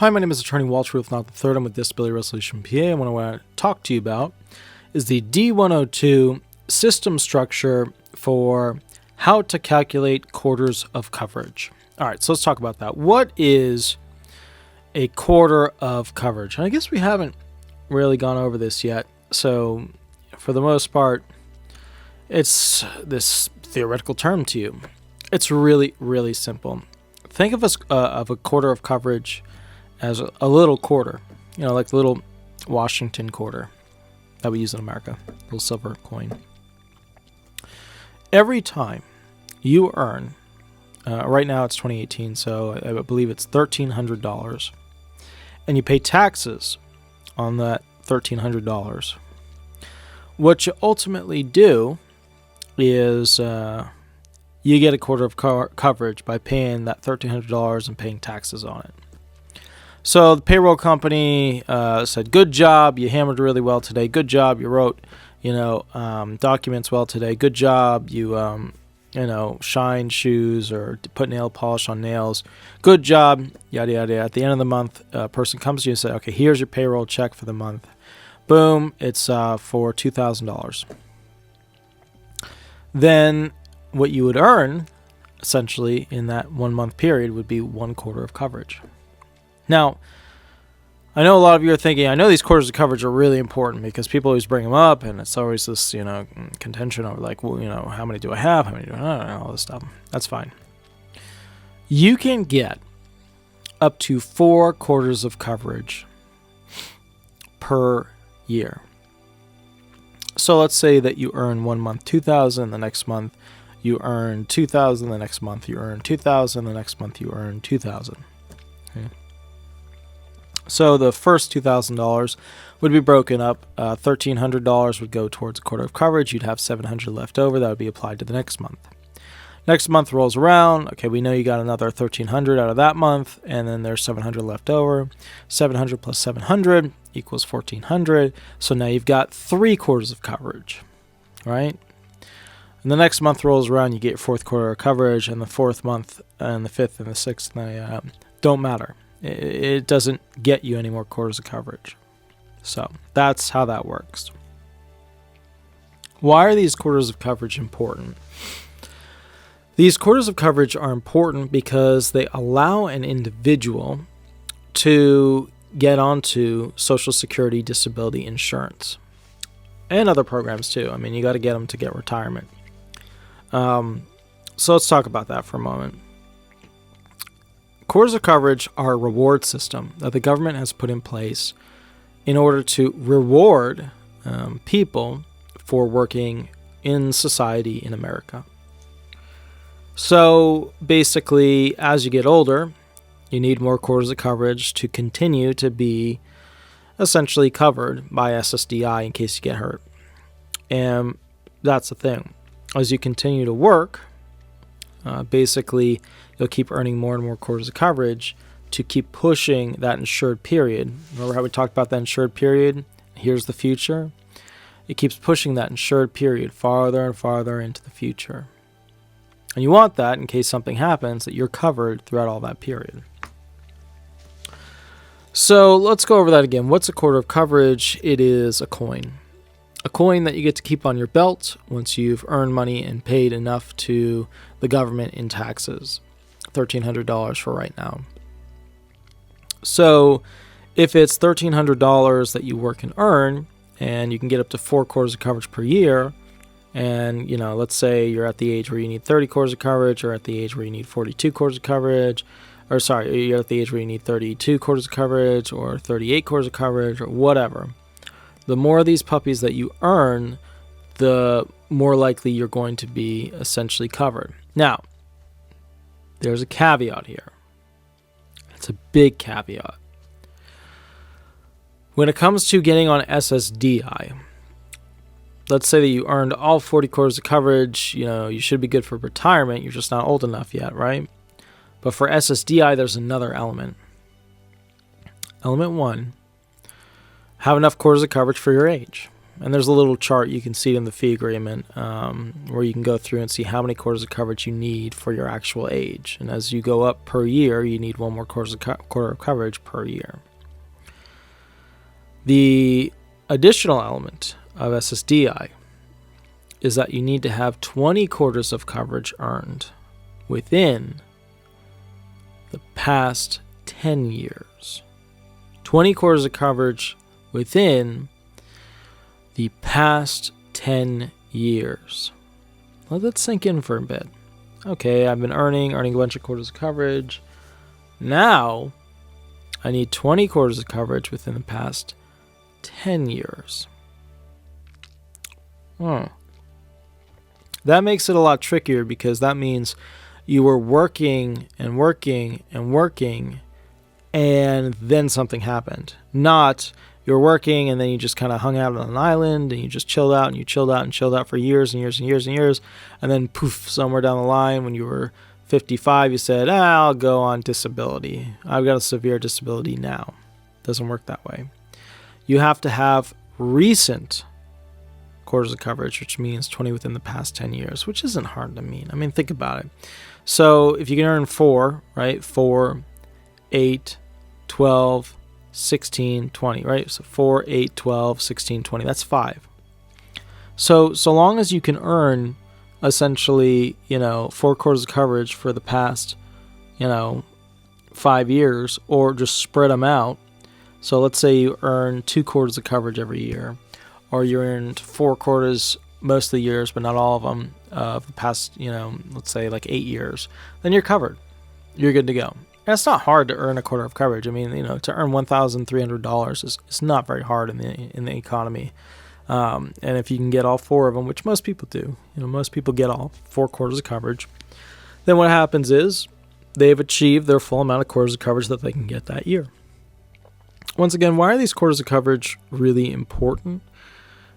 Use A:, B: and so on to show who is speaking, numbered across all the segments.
A: Hi, my name is Attorney Walter Rudolph Hnot III. I'm with Disability Resolution PA, and what I want to talk to you about is the D102 System Structure for how to calculate quarters of coverage. All right, so let's talk about that. What is a quarter of coverage? And I guess we haven't really gone over this yet. So for the most part, it's this theoretical term to you. It's really, really simple. Think of a quarter of coverage as a little quarter, like the little Washington quarter that we use in America, little silver coin. Every time you earn, right now it's 2018, so I believe it's $1,300, and you pay taxes on that $1,300, what you ultimately do is you get a quarter of coverage by paying that $1,300 and paying taxes on it. So the payroll company said, good job, you hammered really well today. Good job, you wrote, documents well today. Good job, you, shined shoes or put nail polish on nails. Good job, yada, yada, yada. At the end of the month, a person comes to you and says, okay, here's your payroll check for the month. Boom, it's for $2,000. Then what you would earn, essentially, in that 1 month period would be 1 quarter of coverage. Now, I know a lot of you are thinking, I know these quarters of coverage are really important because people always bring them up, and it's always this, contention over like, well, how many do I have? How many do I have? And all this stuff. That's fine. You can get up to 4 quarters of coverage per year. So let's say that you earn 1 month $2,000, the next month you earn $2,000, the next month you earn $2,000, the next month you earn $2,000. Okay. So the first $2,000 would be broken up. $1,300 would go towards a quarter of coverage. You'd have $700 left over. That would be applied to the next month. Next month rolls around. Okay, we know you got another $1,300 out of that month, and then there's $700 left over. 700 plus 700 equals $1,400. So now you've got 3 quarters of coverage, right? And the next month rolls around, you get your 4th quarter of coverage, and the 4th month and the 5th and the 6th don't matter. It doesn't get you any more quarters of coverage. So that's how that works. Why are these quarters of coverage important? These quarters of coverage are important because they allow an individual to get onto Social Security disability insurance and other programs too. I mean, you got to get them to get retirement. So let's talk about that for a moment. Quarters of coverage are a reward system that the government has put in place in order to reward people for working in society in America. So basically, as you get older, you need more quarters of coverage to continue to be essentially covered by SSDI in case you get hurt. And that's the thing. As you continue to work, basically, you'll keep earning more and more quarters of coverage to keep pushing that insured period. Remember how we talked about that insured period? Here's the future. It keeps pushing that insured period farther and farther into the future. And you want that in case something happens, that you're covered throughout all that period. So let's go over that again. What's a quarter of coverage? It is a coin. A coin that you get to keep on your belt once you've earned money and paid enough to the government in taxes. $1,300 for right now. So if it's $1,300 that you work and earn, and you can get up to 4 quarters of coverage per year, and let's say you're at the age where you need 30 quarters of coverage, or at the age where you need 42 quarters of coverage, you're at the age where you need 32 quarters of coverage, or 38 quarters of coverage, or whatever. The more of these puppies that you earn, the more likely you're going to be essentially covered. Now, there's a caveat here. It's a big caveat. When it comes to getting on SSDI, let's say that you earned all 40 quarters of coverage, you should be good for retirement. You're just not old enough yet, right? But for SSDI, there's another element. Element 1. Have enough quarters of coverage for your age. And there's a little chart you can see in the fee agreement where you can go through and see how many quarters of coverage you need for your actual age. And as you go up per year, you need one more quarter of coverage per year. The additional element of SSDI is that you need to have 20 quarters of coverage earned within the past 10 years. 20 quarters of coverage within the past 10 years. Let that sink in for a bit. Okay, I've been earning a bunch of quarters of coverage. Now, I need 20 quarters of coverage within the past 10 years. That makes it a lot trickier because that means you were working and working and working and then something happened. Not you're working and then you just kind of hung out on an island and you just chilled out and you chilled out and chilled out for years and years and years and years. And then poof, somewhere down the line when you were 55, you said, I'll go on disability. I've got a severe disability now. Doesn't work that way. You have to have recent quarters of coverage, which means 20 within the past 10 years, which isn't hard to mean. I mean, think about it. So if you can earn 4, right? 4, 8, 12, 16, 20, right? So 4, 8, 12, 16, 20. That's 5. So long as you can earn essentially, 4 quarters of coverage for the past, 5 years, or just spread them out. So let's say you earn 2 quarters of coverage every year, or you earned 4 quarters most of the years, but not all of them, of the past, let's say like 8 years, then you're covered. You're good to go. And it's not hard to earn a quarter of coverage. I mean, to earn $1,300 is not very hard in the economy. And if you can get all 4 of them, which most people do, most people get all 4 quarters of coverage, then what happens is they've achieved their full amount of quarters of coverage that they can get that year. Once again, why are these quarters of coverage really important?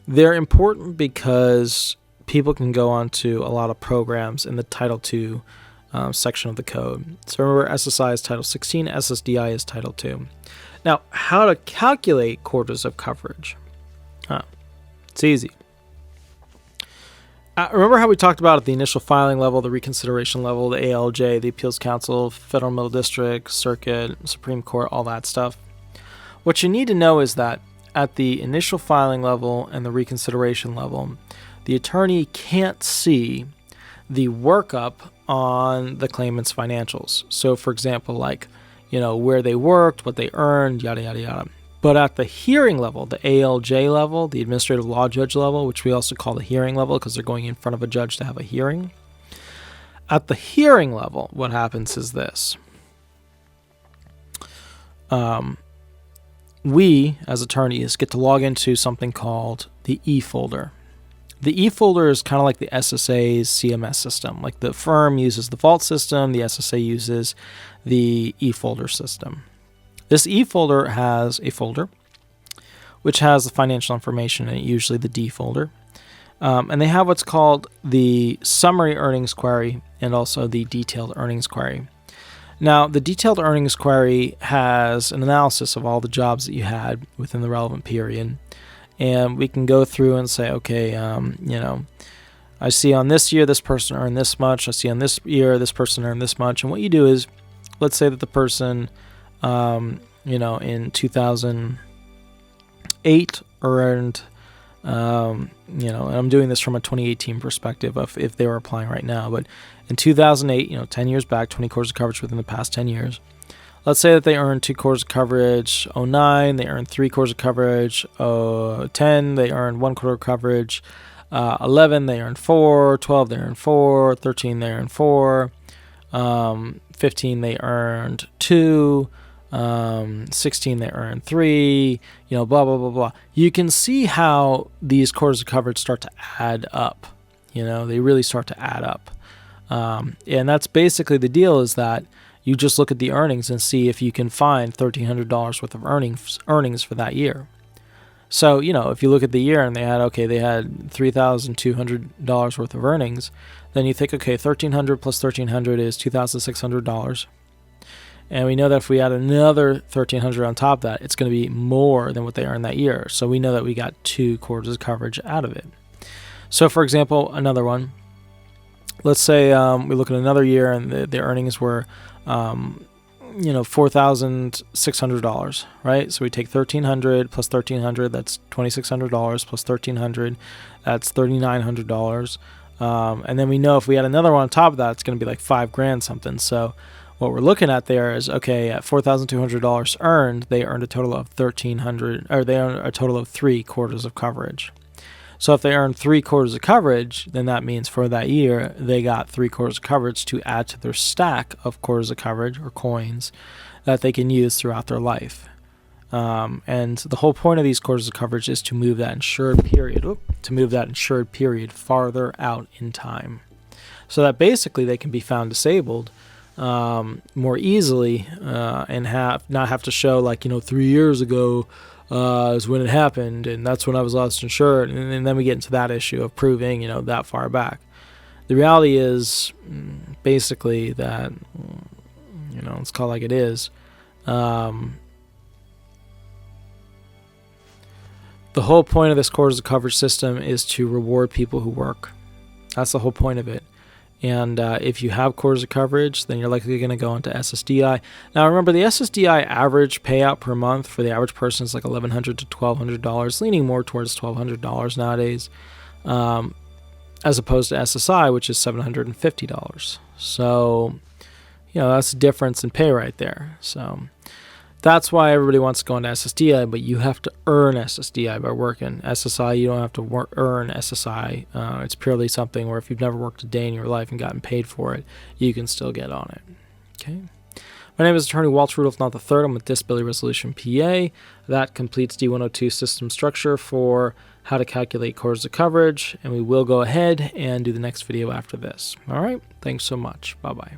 A: They're important because people can go onto a lot of programs in the Title II section of the code. So remember, SSI is Title 16, SSDI is Title II. Now, how to calculate quarters of coverage? It's easy. Remember how we talked about at the initial filing level, the reconsideration level, the ALJ, the Appeals Council, Federal Middle District, Circuit, Supreme Court, all that stuff? What you need to know is that at the initial filing level and the reconsideration level, the attorney can't see the workup on the claimant's financials. So, for example, like, where they worked, what they earned, yada, yada, yada. But at the hearing level, the ALJ level, the administrative law judge level, which we also call the hearing level because they're going in front of a judge to have a hearing. At the hearing level, what happens is this. We, as attorneys, get to log into something called the e-folder. The e-folder is kind of like the SSA's CMS system. Like the firm uses the vault system, the SSA uses the e-folder system. This e-folder has a folder which has the financial information in it, usually the D folder. And they have what's called the summary earnings query and also the detailed earnings query. Now, the detailed earnings query has an analysis of all the jobs that you had within the relevant period. And we can go through and say, okay, I see on this year this person earned this much. I see on this year this person earned this much. And what you do is, let's say that the person, in 2008 earned, and I'm doing this from a 2018 perspective of if they were applying right now. But in 2008, 10 years back, 20 quarters of coverage within the past 10 years. Let's say that they earned 2 quarters of coverage, 09, they earned 3 quarters of coverage, 10, they earned 1 quarter of coverage, 11, they earned 4, 12, they earned 4, 13, they earned 4, 15, they earned 2, 16, they earned 3, blah, blah, blah, blah. You can see how these quarters of coverage start to add up. They really start to add up. And that's basically the deal, is that you just look at the earnings and see if you can find $1,300 worth of earnings for that year. So, if you look at the year and they had $3,200 worth of earnings, then you think, okay, $1,300 plus $1,300 is $2,600. And we know that if we add another $1,300 on top of that, it's going to be more than what they earned that year. So we know that we got 2 quarters of coverage out of it. So for example, another one, let's say we look at another year and the earnings were, $4,600, right? So we take $1,300 plus $1,300, that's $2,600 plus $1,300, that's $3,900. And then we know if we add another one on top of that, it's going to be like $5,000 something. So what we're looking at there is, okay, at $4,200 earned, they earned a total of $1,300, or they earned a total of 3 quarters of coverage. So if they earned 3 quarters of coverage, then that means for that year, they got 3 quarters of coverage to add to their stack of quarters of coverage or coins that they can use throughout their life. And the whole point of these quarters of coverage is to move that insured period farther out in time, so that basically they can be found disabled more easily and not have to show 3 years ago is when it happened, and that's when I was last insured, and then we get into that issue of proving that far back. The reality is basically that let's call it like it is. The whole point of this quarters of coverage system is to reward people who work. That's the whole point of it. And if you have quarters of coverage, then you're likely going to go into SSDI. Now remember, the SSDI average payout per month for the average person is like $1,100 to $1,200, leaning more towards $1,200 nowadays, as opposed to SSI, which is $750. So, that's a difference in pay right there. So that's why everybody wants to go into SSDI, but you have to earn SSDI by working. SSI, you don't have to earn SSI. It's purely something where if you've never worked a day in your life and gotten paid for it, you can still get on it. Okay. My name is Attorney Walter Rudolph Hnot III. I'm with Disability Resolution PA. That completes D102 System Structure for how to calculate quarters of coverage, and we will go ahead and do the next video after this. All right. Thanks so much. Bye-bye.